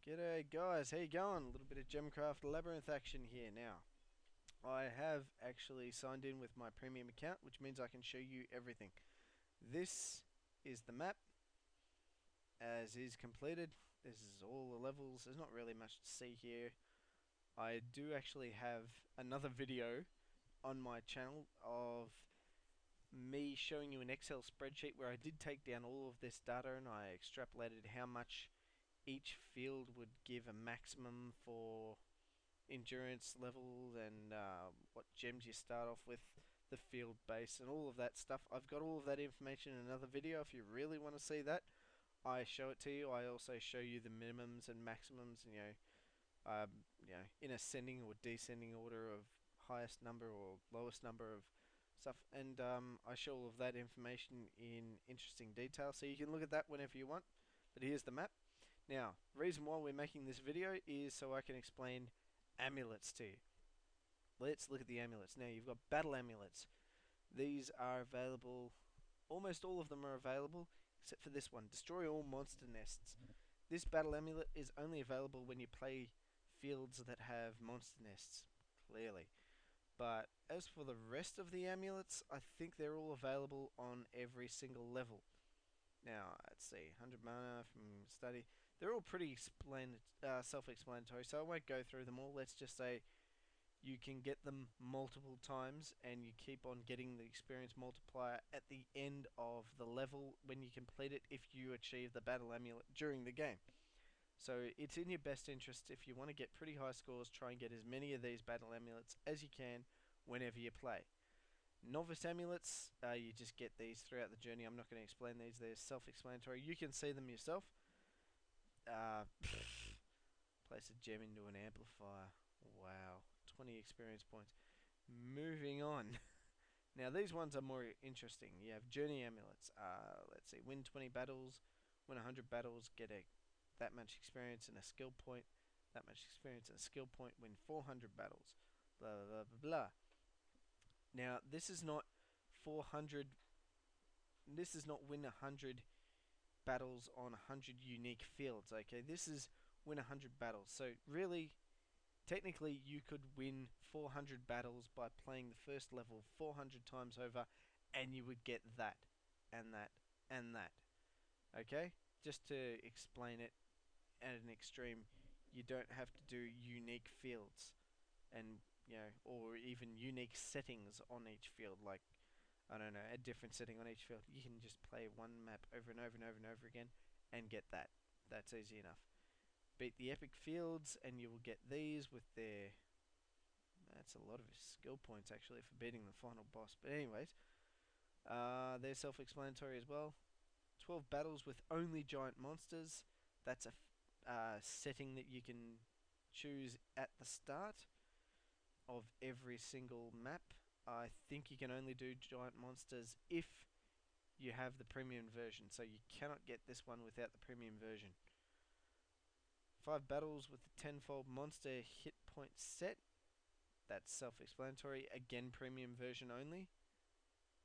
G'day guys, how you going? A little bit of Gemcraft Labyrinth action here now. I have actually signed in with my premium account, which means I can show you everything. This is the map, as is completed. This is all the levels. There's not really much to see here. I do actually have another video on my channel of me showing you an Excel spreadsheet where I did take down all of this data and I extrapolated how much each field would give a maximum for endurance levels and what gems you start off with, the field base and all of that stuff. I've got all of that information in another video. If you really want to see that, I show it to you. I also show you the minimums and maximums, in ascending or descending order of highest number or lowest number of stuff, and I show all of that information in interesting detail, so you can look at that whenever you want. But here's the map. Now, the reason why we're making this video is so I can explain amulets to you. Let's look at the amulets. Now, you've got battle amulets. These are available, almost all of them are available, except for this one, destroy all monster nests. This battle amulet is only available when you play fields that have monster nests, clearly. But as for the rest of the amulets, I think they're all available on every single level. Now, let's see, 100 mana from study. They're all pretty self-explanatory, so I won't go through them all. Let's just say you can get them multiple times, and you keep on getting the experience multiplier at the end of the level when you complete it if you achieve the battle amulet during the game. So it's in your best interest, if you want to get pretty high scores, try and get as many of these battle amulets as you can whenever you play. Novice amulets, you just get these throughout the journey. I'm not going to explain these, they're self-explanatory. You can see them yourself. Place a gem into an amplifier. Wow, 20 experience points. Moving on. Now these ones are more interesting. You have journey amulets. Let's see, win 20 battles, win 100 battles, get that much experience and a skill point. That much experience and a skill point, win 400 battles. Blah blah blah blah. Now, this is not 400. This is not win 100 battles on 100 unique fields. Okay, this is win 100 battles. So really, technically, you could win 400 battles by playing the first level 400 times over, and you would get that, and that, and that. Okay, just to explain it at an extreme, you don't have to do unique fields, and or even unique settings on each field, like, I don't know, a different setting on each field. You can just play one map over and over and over and over again and get that. That's easy enough. Beat the epic fields and you will get these with their... That's a lot of skill points actually for beating the final boss. But anyways, they're self-explanatory as well. 12 battles with only giant monsters. That's a setting that you can choose at the start of every single map. I think you can only do giant monsters if you have the premium version, so you cannot get this one without the premium version. 5 battles with the 10-fold monster hit point set. That's self-explanatory. Again, premium version only.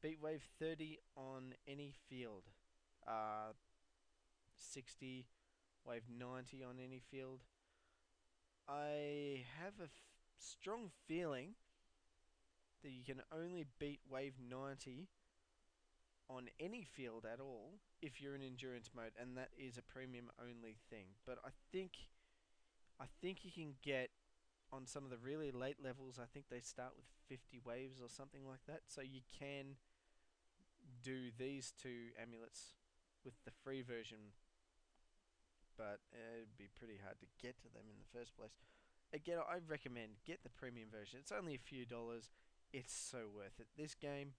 Beat wave 30 on any field. 60, wave 90 on any field. I have a strong feeling that you can only beat wave 90 on any field at all if you're in endurance mode, and that is a premium only thing. But I think you can get on some of the really late levels. I think they start with 50 waves or something like that, so you can do these two amulets with the free version, but it'd be pretty hard to get to them in the first place. Again, I recommend get the premium version. It's only a few dollars. It's so worth it. This game,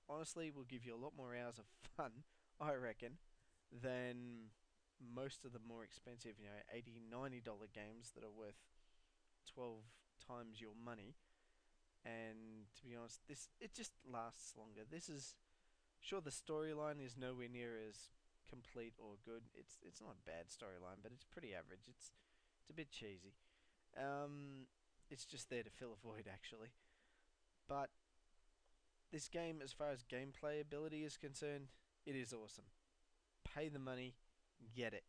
honestly, will give you a lot more hours of fun, I reckon, than most of the more expensive, $80, $90 games that are worth 12 times your money. And to be honest, it just lasts longer. This is... Sure, the storyline is nowhere near as complete or good. It's not a bad storyline, but it's pretty average. It's a bit cheesy. It's just there to fill a void, actually. But this game, as far as gameplay ability is concerned, it is awesome. Pay the money, get it.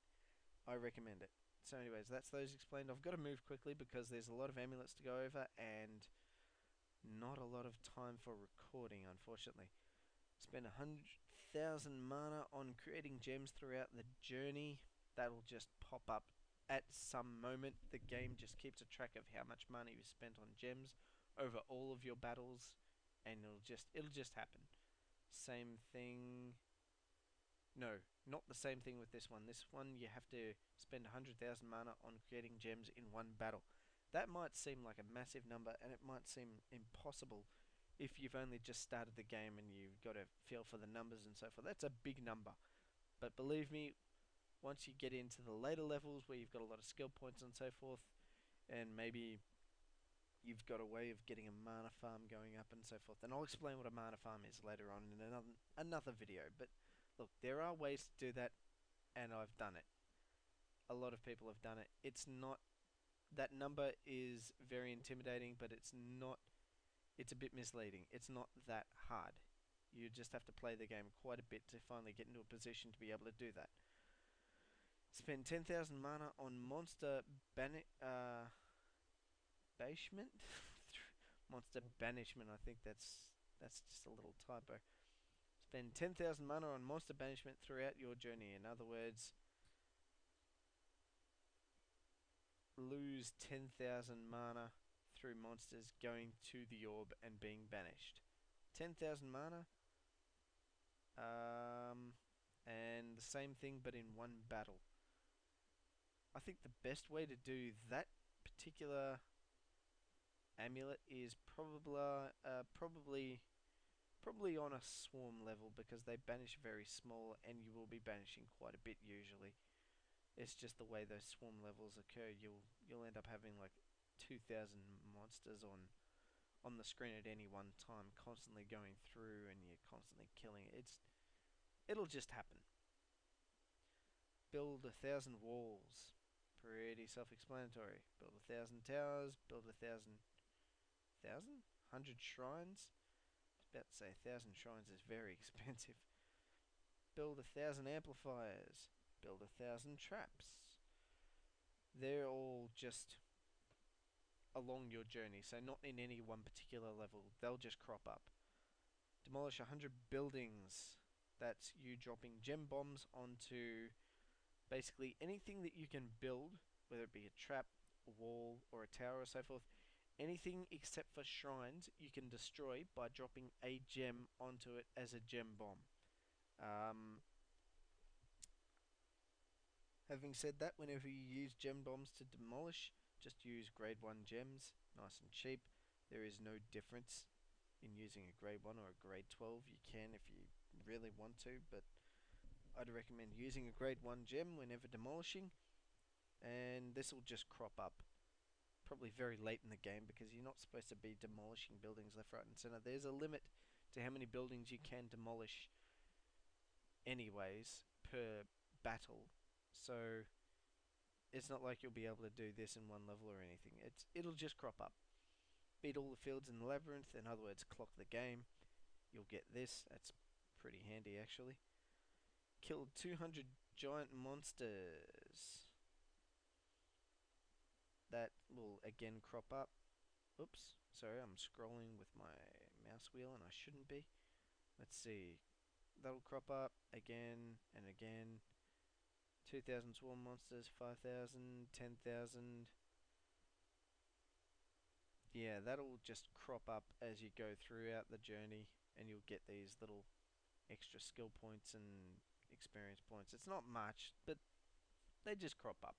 I recommend it. So anyways, that's those explained. I've got to move quickly because there's a lot of amulets to go over and not a lot of time for recording, unfortunately. Spend 100,000 mana on creating gems throughout the journey. That'll just pop up at some moment. The game just keeps a track of how much money you spent on gems over all of your battles, and it'll just happen. Same thing. No, not the same thing with this one. This one you have to spend 100,000 mana on creating gems in one battle. That might seem like a massive number, and it might seem impossible if you've only just started the game and you've got a feel for the numbers and so forth. That's a big number. But believe me, once you get into the later levels where you've got a lot of skill points and so forth, and maybe you've got a way of getting a mana farm going up and so forth. And I'll explain what a mana farm is later on in another video. But look, there are ways to do that, and I've done it. A lot of people have done it. It's not, that number is very intimidating, but it's not, it's a bit misleading. It's not that hard. You just have to play the game quite a bit to finally get into a position to be able to do that. Spend 10,000 mana on monster banishment. Monster banishment. I think that's just a little typo. Spend 10,000 mana on monster banishment throughout your journey. In other words, lose 10,000 mana through monsters going to the orb and being banished. 10,000 mana. And the same thing, but in one battle. I think the best way to do that particular amulet is probably on a swarm level, because they banish very small, and you will be banishing quite a bit usually. It's just the way those swarm levels occur. You'll end up having like 2,000 monsters on the screen at any one time, constantly going through, and you're constantly killing. It'll just happen. Build 1,000 walls. Pretty self-explanatory. Build 1,000 towers. Build 1,000. 100 shrines. I was about to say 1,000 shrines is very expensive. Build 1,000 amplifiers. Build 1,000 traps. They're all just along your journey, so not in any one particular level. They'll just crop up. Demolish 100 buildings. That's you dropping gem bombs onto basically anything that you can build, whether it be a trap, a wall, or a tower, or so forth. Anything except for shrines you can destroy by dropping a gem onto it as a gem bomb. Having said that, whenever you use gem bombs to demolish, just use grade 1 gems, nice and cheap. There is no difference in using a grade 1 or a grade 12. You can if you really want to, but I'd recommend using a grade 1 gem whenever demolishing, and this will just crop up probably very late in the game, because you're not supposed to be demolishing buildings left, right and center. There's a limit to how many buildings you can demolish anyways per battle, so it's not like you'll be able to do this in one level or anything. It'll just crop up. Beat all the fields in the labyrinth, in other words, clock the game. You'll get this. That's pretty handy actually. Kill 200 giant monsters. That will again crop up. Oops, sorry, I'm scrolling with my mouse wheel and I shouldn't be. Let's see. That'll crop up again and again. 2,000 swarm monsters, 5,000, 10,000. Yeah, that'll just crop up as you go throughout the journey, and you'll get these little extra skill points and experience points. It's not much, but they just crop up.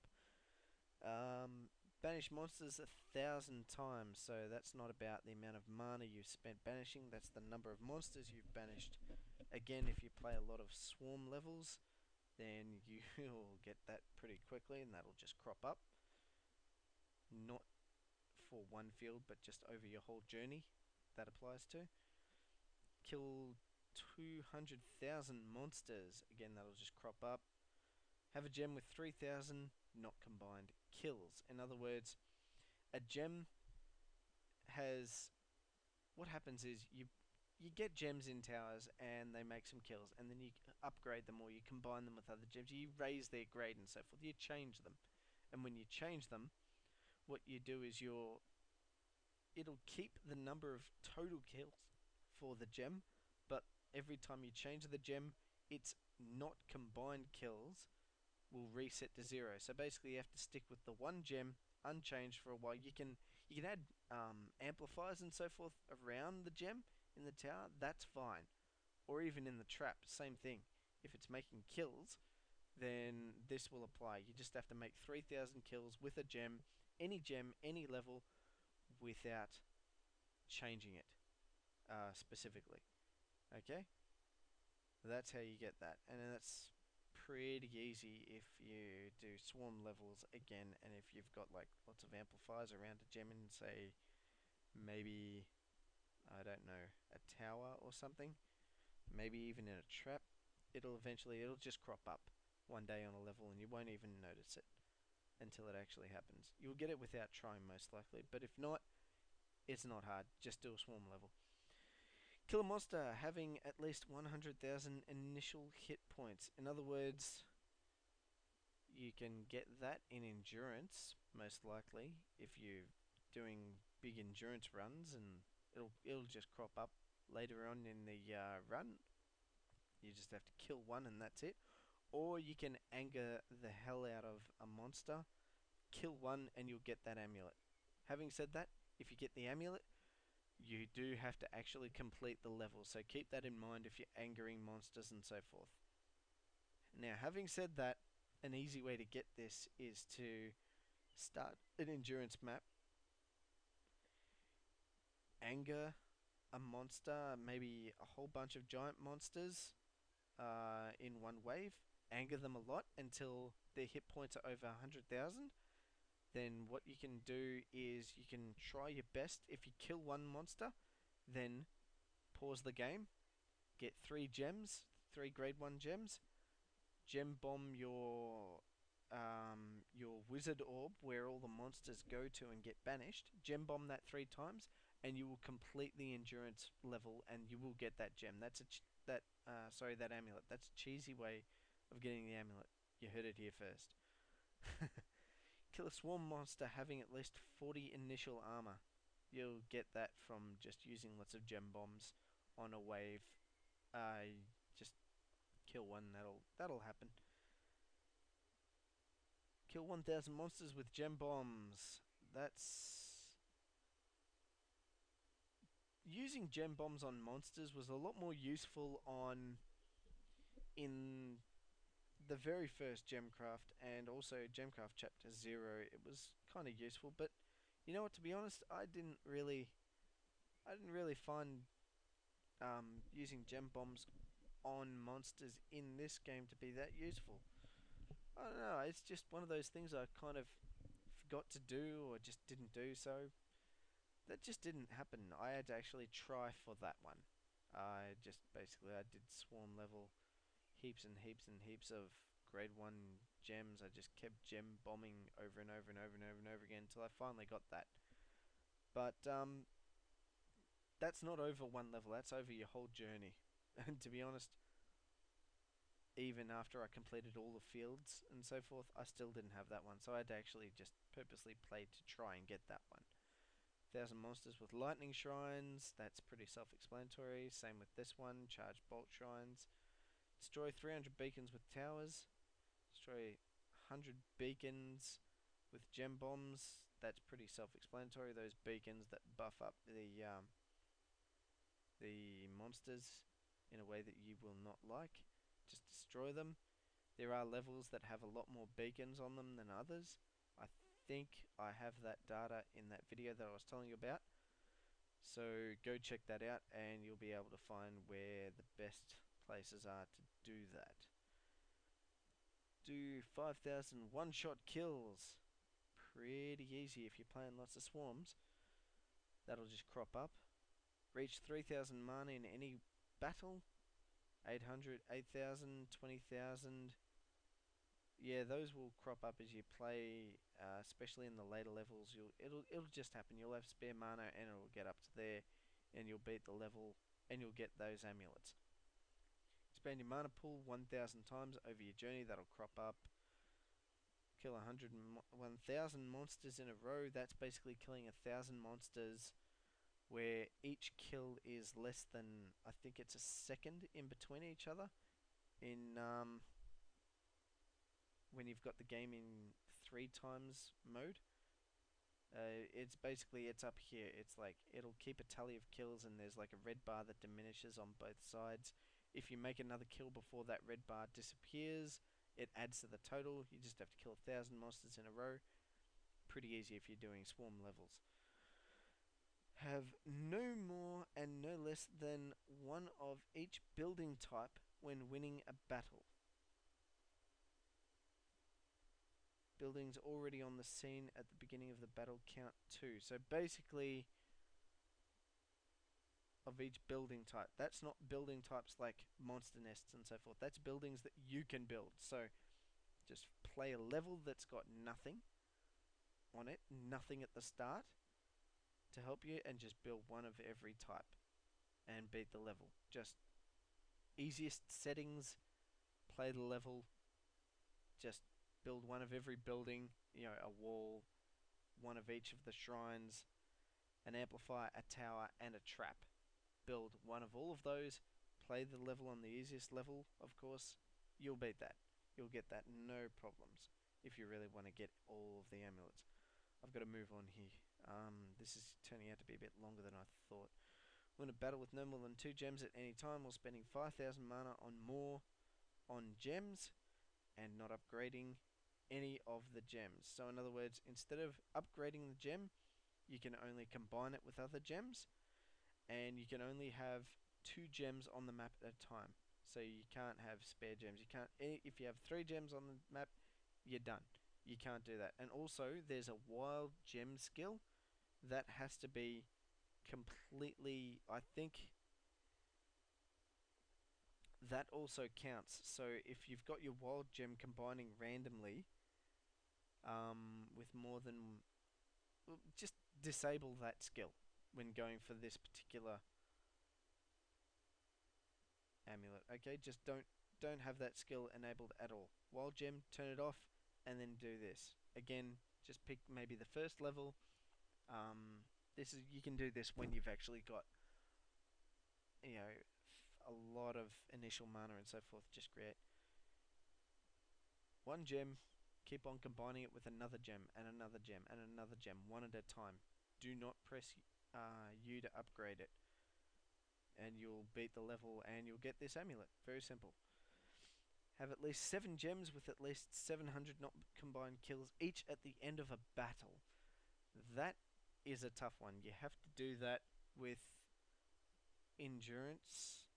Banish monsters 1,000 times, so that's not about the amount of mana you've spent banishing, that's the number of monsters you've banished. Again, if you play a lot of swarm levels, then you'll get that pretty quickly, and that'll just crop up. Not for one field, but just over your whole journey, that applies to. Kill 200,000 monsters, again that'll just crop up. Have a gem with 3,000 not combined kills. In other words, a gem has, what happens is you get gems in towers and they make some kills, and then you upgrade them or you combine them with other gems, you raise their grade and so forth, you change them, And when you change them, what you do is it'll keep the number of total kills for the gem, but every time you change the gem, its not combined kills will reset to zero. So basically, you have to stick with the one gem unchanged for a while. You can add amplifiers and so forth around the gem in the tower. That's fine, or even in the trap. Same thing. If it's making kills, then this will apply. You just have to make 3,000 kills with a gem, any level, without changing it specifically. Okay, that's how you get that, and that's pretty easy if you do swarm levels again, and if you've got like lots of amplifiers around a gem in, say, maybe, I don't know, a tower or something, maybe even in a trap. It'll just crop up one day on a level, and you won't even notice it until it actually happens. You'll get it without trying, most likely, but if not, it's not hard. Just do a swarm level. Kill a monster having at least 100,000 initial hit points. In other words, you can get that in endurance, most likely, if you're doing big endurance runs, and it'll just crop up later on in the run. You just have to kill one and that's it. Or you can anger the hell out of a monster, kill one, and you'll get that amulet. Having said that, if you get the amulet, you do have to actually complete the level, so keep that in mind if you're angering monsters and so forth. Now, having said that, an easy way to get this is to start an endurance map, anger a monster, maybe a whole bunch of giant monsters in one wave, anger them a lot until their hit points are over 100,000. Then what you can do is you can try your best. If you kill one monster, then pause the game, get 3 gems, 3 grade 1 gems, gem bomb your wizard orb where all the monsters go to and get banished. Gem bomb that 3 times, and you will complete the endurance level, and you will get that gem. That's that amulet. That's a cheesy way of getting the amulet. You heard it here first. Kill a swarm monster having at least 40 initial armor. You'll get that from just using lots of gem bombs on a wave. Just kill one. That'll happen. Kill 1,000 monsters with gem bombs. That's using gem bombs on monsters was a lot more useful in the very first Gemcraft, and also Gemcraft Chapter 0. It was kind of useful, but you know what, to be honest, I didn't really find using gem bombs on monsters in this game to be that useful. I don't know, it's just one of those things I kind of forgot to do or just didn't do, so that just didn't happen. I had to actually try for that one. I did swarm level, heaps and heaps and heaps of grade 1 gems. I just kept gem bombing over and over and over and over and over again until I finally got that. But that's not over one level, that's over your whole journey. And to be honest, even after I completed all the fields and so forth, I still didn't have that one. So I had to actually just purposely play to try and get that one. 1,000 monsters with lightning shrines, that's pretty self-explanatory. Same with this one, charge bolt shrines. Destroy 300 beacons with towers. Destroy 100 beacons with gem bombs. That's pretty self-explanatory. Those beacons that buff up the monsters in a way that you will not like. Just destroy them. There are levels that have a lot more beacons on them than others. I think I have that data in that video that I was telling you about. So go check that out and you'll be able to find where the best places are to do that. Do 5,000 one-shot kills. Pretty easy if you're playing lots of swarms. That'll just crop up. Reach 3,000 mana in any battle. 800, 8,000, 20,000. Yeah, those will crop up as you play, especially in the later levels. It'll just happen. You'll have spare mana and it'll get up to there, and you'll beat the level, and you'll get those amulets. Expand your mana pool 1,000 times over your journey. That'll crop up. Kill 1,000 monsters in a row. That's basically killing 1,000 monsters where each kill is less than, I think it's a second in between each other. In when you've got the game in 3 times mode. It's basically, it's up here. It's like it'll keep a tally of kills, and there's like a red bar that diminishes on both sides. If you make another kill before that red bar disappears, it adds to the total. You just have to kill 1,000 monsters in a row. Pretty easy if you're doing swarm levels. Have no more and no less than one of each building type when winning a battle. Buildings already on the scene at the beginning of the battle count 2. So basically, of each building type. That's not building types like monster nests and so forth. That's buildings that you can build. So just play a level that's got nothing on it, nothing at the start to help you, and just build one of every type and beat the level. Just easiest settings, play the level, just build one of every building, a wall, one of each of the shrines, an amplifier, a tower, and a trap. Build one of all of those, play the level on the easiest level, of course. You'll beat that. You'll get that, no problems, if you really want to get all of the amulets. I've got to move on here. This is turning out to be a bit longer than I thought. Win a battle with no more than 2 gems at any time while spending 5,000 mana on more on gems and not upgrading any of the gems. So in other words, instead of upgrading the gem, you can only combine it with other gems, and you can only have 2 gems on the map at a time. So you can't have spare gems. You can't. If you have 3 gems on the map, you're done. You can't do that. And also, there's a wild gem skill that has to be completely, I think that also counts. So if you've got your wild gem combining randomly with more than, just disable that skill when going for this particular amulet. Okay, just don't have that skill enabled at all. Wild gem, turn it off, and then do this again. Just pick maybe the first level. You can do this when you've actually got a lot of initial mana and so forth. Just create one gem, keep on combining it with another gem and another gem and another gem, one at a time. Do not press U to upgrade it, and you'll beat the level and you'll get this amulet. Very simple. Have at least 7 gems with at least 700 not combined kills each at the end of a battle. That is a tough one. You have to do that with endurance,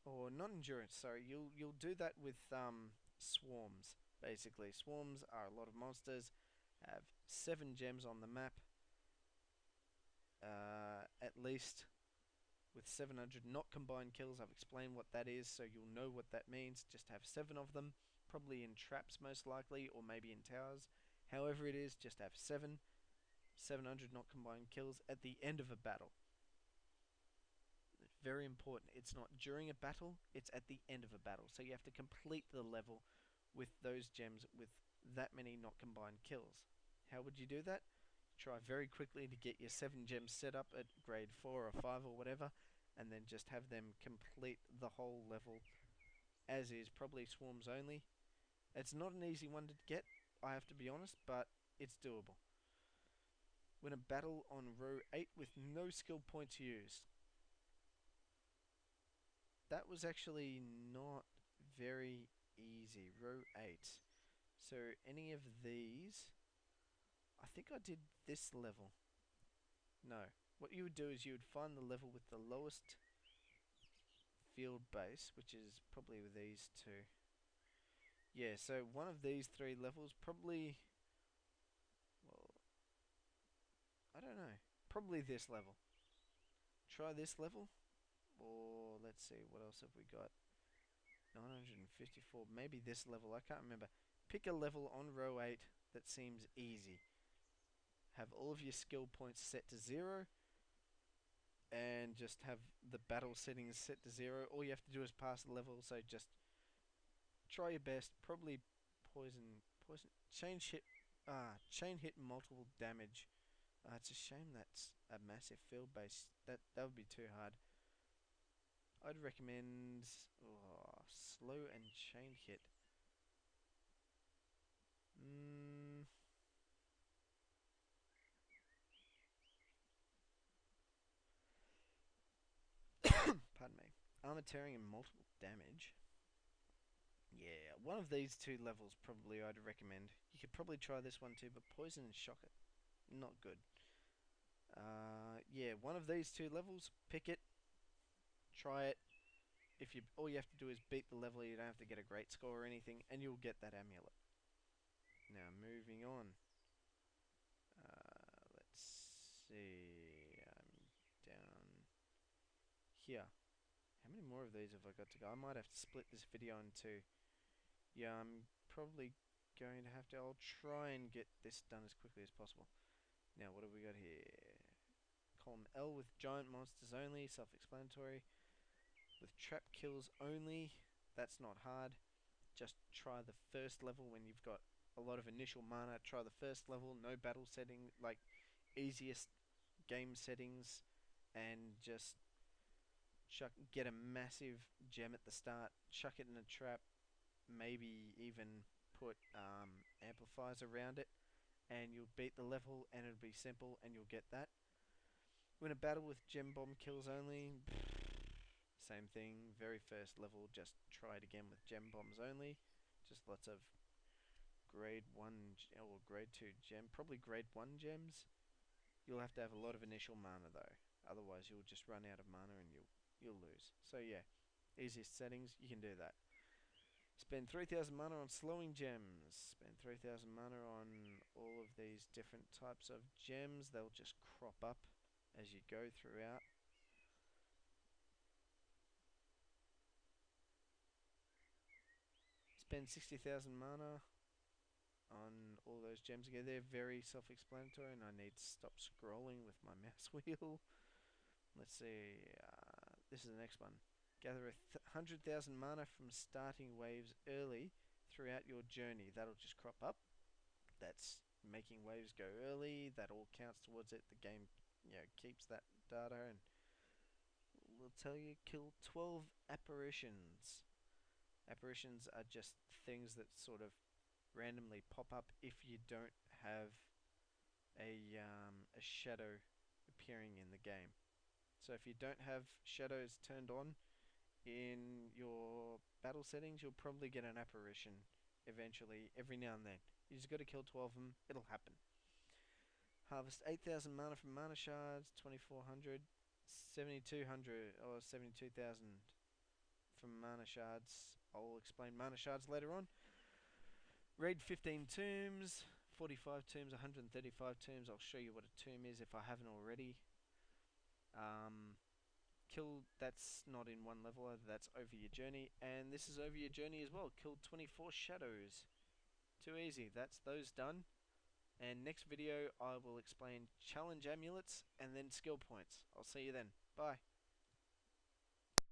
or not endurance, sorry. You'll do that with swarms. Basically, swarms are a lot of monsters, have 7 gems on the map, at least, with 700 not combined kills. I've explained what that is, so you'll know what that means. Just have 7 of them, probably in traps most likely, or maybe in towers. However it is, just have 700 not combined kills at the end of a battle. Very important. It's not during a battle, it's at the end of a battle. So you have to complete the level with those gems with that many not combined kills. How would you do that? Try very quickly to get your 7 gems set up at grade 4 or 5 or whatever, and then just have them complete the whole level as is, probably swarms only. It's not an easy one to get, I have to be honest, but it's doable. Win a battle on row 8 with no skill points used. That was actually not very easy. Row 8. So any of these, I think I did this level. No. What you would do is you would find the level with the lowest field base, which is probably with these 2. Yeah, so one of these 3 levels, probably, well, I don't know. Probably this level. Try this level. Or let's see, what else have we got? 954. Maybe this level. I can't remember. Pick a level on row 8 that seems easy. Have all of your skill points set to 0, and just have the battle settings set to 0. All you have to do is pass the level, so just try your best. Probably poison poison. Chain hit multiple damage. It's a shame that's a massive field base. That would be too hard. I'd recommend slow and chain hit. Pardon me. Armor tearing and multiple damage. Yeah, one of these two levels probably I'd recommend. You could probably try this one too, but poison and shock it, not good. Yeah, one of these two levels, pick it, try it. If you all you have to do is beat the level, you don't have to get a great score or anything, and you'll get that amulet. Now moving on. Let's see. I'm down here. How many more of these have I got to go? I might have to split this video in two. Yeah, I'm probably going to have to. I'll try and get this done as quickly as possible. Now, what have we got here? Column L with giant monsters only, self-explanatory. With trap kills only, that's not hard. Just try the first level when you've got a lot of initial mana. Try the first level, no battle setting, like easiest game settings, and just get a massive gem at the start, chuck it in a trap, maybe even put amplifiers around it, and you'll beat the level, and it'll be simple, and you'll get that. Win a battle with gem bomb kills only. Same thing, very first level, just try it again with gem bombs only. Just lots of grade 1 or grade 2 gem, probably grade 1 gems. You'll have to have a lot of initial mana though, otherwise you'll just run out of mana and you'll lose. So yeah, easiest settings, you can do that. Spend 3,000 mana on slowing gems. Spend 3,000 mana on all of these different types of gems. They'll just crop up as you go throughout. Spend 60,000 mana on all those gems again. They're very self-explanatory, and I need to stop scrolling with my mouse wheel. Let's see. This is the next one. Gather 100,000 mana from starting waves early throughout your journey. That'll just crop up. That's making waves go early. That all counts towards it. The game, keeps that data, and will tell you kill 12 apparitions. Apparitions are just things that sort of randomly pop up if you don't have a shadow appearing in the game. So if you don't have shadows turned on in your battle settings, you'll probably get an apparition eventually, every now and then. You just got to kill 12 of them, it'll happen. Harvest 8,000 mana from mana shards, 2,400, 7,200 or 72,000 from mana shards. I'll explain mana shards later on. Raid 15 tombs, 45 tombs, 135 tombs. I'll show you what a tomb is if I haven't already. That's not in one level, that's over your journey, and this is over your journey as well. Kill 24 shadows. Too easy. That's those done. And next video I will explain challenge amulets and then skill points. I'll see you then. Bye.